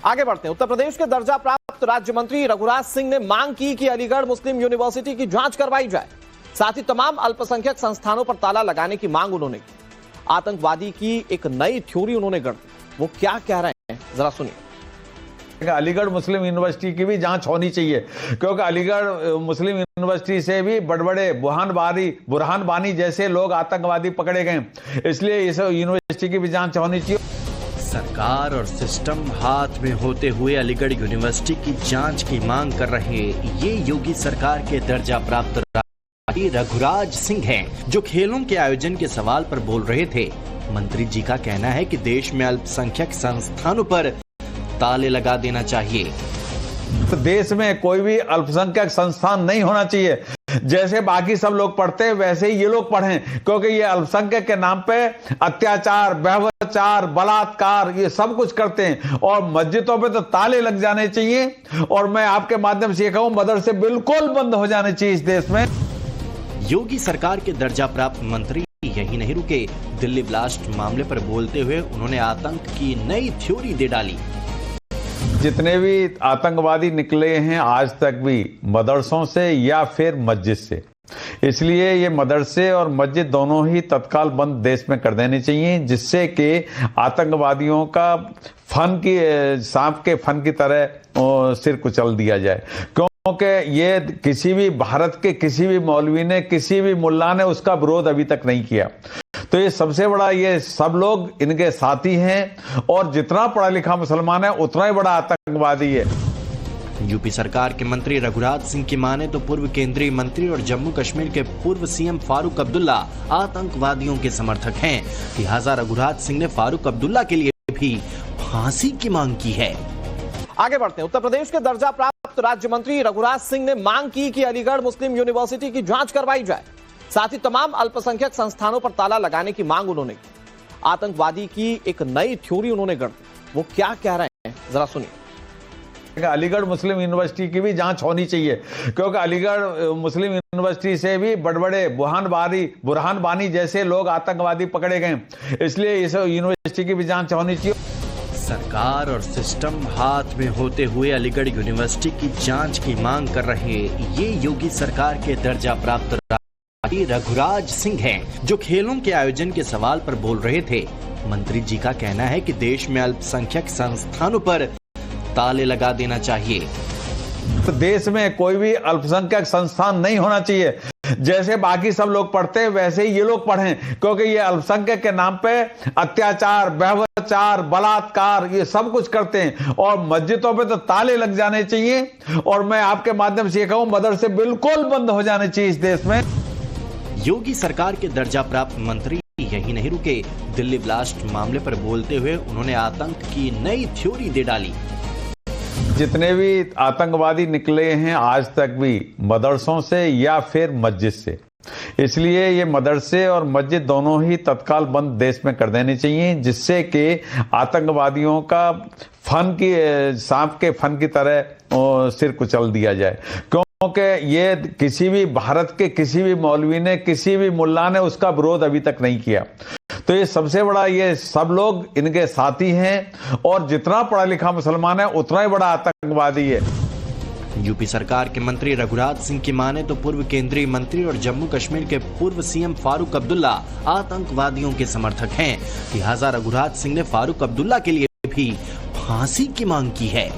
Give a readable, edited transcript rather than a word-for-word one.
आगे बढ़ते हैं। उत्तर प्रदेश के दर्जा प्राप्त राज्य मंत्री रघुराज सिंह ने मांग की कि अलीगढ़ मुस्लिम यूनिवर्सिटी की जांच करवाई जाए। साथ ही तमाम अल्पसंख्यक संस्थानों पर ताला लगाने की मांग उन्होंने की। आतंकवादी की एक नई थ्योरी उन्होंने गढ़ दी। वो क्या कह रहे हैं जरा सुनिए। अलीगढ़ मुस्लिम यूनिवर्सिटी की भी जांच होनी चाहिए, क्योंकि अलीगढ़ मुस्लिम यूनिवर्सिटी से भी बड़े बुरहान बानी जैसे लोग आतंकवादी पकड़े गए, इसलिए इस यूनिवर्सिटी की भी जांच होनी चाहिए। सरकार और सिस्टम हाथ में होते हुए अलीगढ़ यूनिवर्सिटी की जांच की मांग कर रहे ये योगी सरकार के दर्जा प्राप्त रघुराज सिंह हैं, जो खेलों के आयोजन के सवाल पर बोल रहे थे। मंत्री जी का कहना है कि देश में अल्पसंख्यक संस्थानों पर ताले लगा देना चाहिए। तो देश में कोई भी अल्पसंख्यक संस्थान नहीं होना चाहिए। जैसे बाकी सब लोग पढ़ते हैं वैसे ही ये लोग पढ़ें, क्योंकि ये अल्पसंख्यक के नाम पे अत्याचार, व्यभिचार, बलात्कार ये सब कुछ करते हैं। और मस्जिदों पे तो ताले लग जाने चाहिए। और मैं आपके माध्यम से ये कहूं, मदरसे बिल्कुल बंद हो जाने चाहिए इस देश में। योगी सरकार के दर्जा प्राप्त मंत्री यही नहीं रुके। दिल्ली ब्लास्ट मामले पर बोलते हुए उन्होंने आतंक की नई थ्योरी दे डाली। जितने भी आतंकवादी निकले हैं आज तक भी मदरसों से या फिर मस्जिद से, इसलिए ये मदरसे और मस्जिद दोनों ही तत्काल बंद देश में कर देने चाहिए, जिससे कि आतंकवादियों का सांप के फन की तरह सिर कुचल दिया जाए। क्योंकि ये किसी भी भारत के किसी भी मौलवी ने, किसी भी मुल्ला ने उसका विरोध अभी तक नहीं किया। तो ये सबसे बड़ा, ये सब लोग इनके साथी हैं, और जितना पढ़ा लिखा मुसलमान है उतना ही बड़ा आतंकवादी है। यूपी सरकार के मंत्री रघुराज सिंह की माने तो पूर्व केंद्रीय मंत्री और जम्मू कश्मीर के पूर्व सीएम फारूक अब्दुल्ला आतंकवादियों के समर्थक हैं। लिहाजा रघुराज सिंह ने फारूक अब्दुल्ला के लिए भी फांसी की मांग की है। आगे बढ़ते हैं। उत्तर प्रदेश के दर्जा प्राप्त राज्य मंत्री रघुराज सिंह ने मांग की कि अलीगढ़ मुस्लिम यूनिवर्सिटी की जांच करवाई जाए। साथ ही तमाम अल्पसंख्यक संस्थानों पर ताला लगाने की मांग उन्होंने की। आतंकवादी की एक नई थ्योरी उन्होंने गढ़ दी। वो क्या कह रहे हैं जरा सुनिए। अलीगढ़ मुस्लिम यूनिवर्सिटी की भी जांच होनी चाहिए, क्योंकि अलीगढ़ मुस्लिम यूनिवर्सिटी से भी बड़े बुरहान बानी जैसे लोग आतंकवादी पकड़े गए, इसलिए इस यूनिवर्सिटी की भी जांच होनी चाहिए। सरकार और सिस्टम हाथ में होते हुए अलीगढ़ यूनिवर्सिटी की जांच की मांग कर रहे ये योगी सरकार के दर्जा प्राप्त रघुराज सिंह हैं, जो खेलों के आयोजन के सवाल पर बोल रहे थे। मंत्री जी का कहना है कि देश में अल्पसंख्यक संस्थानों पर ताले लगा देना चाहिए। तो देश में कोई भी अल्पसंख्यक संस्थान नहीं होना चाहिए। जैसे बाकी सब लोग पढ़ते हैं वैसे ही ये लोग पढ़ें, क्योंकि ये अल्पसंख्यक के नाम पे अत्याचार, व्यभिचार, बलात्कार ये सब कुछ करते हैं। और मस्जिदों पे तो ताले लग जाने चाहिए। और मैं आपके माध्यम से ये कहूं, मदरसे बिल्कुल बंद हो जाने चाहिए इस देश में। योगी सरकार के दर्जा प्राप्त मंत्री यही नहीं रुके। दिल्ली ब्लास्ट मामले पर बोलते हुए उन्होंने आतंक की नई थ्योरी दे डाली। जितने भी आतंकवादी निकले हैं आज तक भी मदरसों से या फिर मस्जिद से, इसलिए ये मदरसे और मस्जिद दोनों ही तत्काल बंद देश में कर देने चाहिए, जिससे कि आतंकवादियों का सांप के फन की तरह सिर कुचल दिया जाए। क्योंकि ये किसी भी भारत के किसी भी मौलवी ने, किसी भी मुल्ला ने उसका विरोध अभी तक नहीं किया। तो ये सबसे बड़ा, ये सब लोग इनके साथी हैं, और जितना पढ़ा लिखा मुसलमान है उतना ही बड़ा आतंकवादी है। यूपी सरकार के मंत्री रघुराज सिंह की माने तो पूर्व केंद्रीय मंत्री और जम्मू कश्मीर के पूर्व सीएम फारूक अब्दुल्ला आतंकवादियों के समर्थक हैं। लिहाजा रघुराज सिंह ने फारूक अब्दुल्ला के लिए भी फांसी की मांग की है।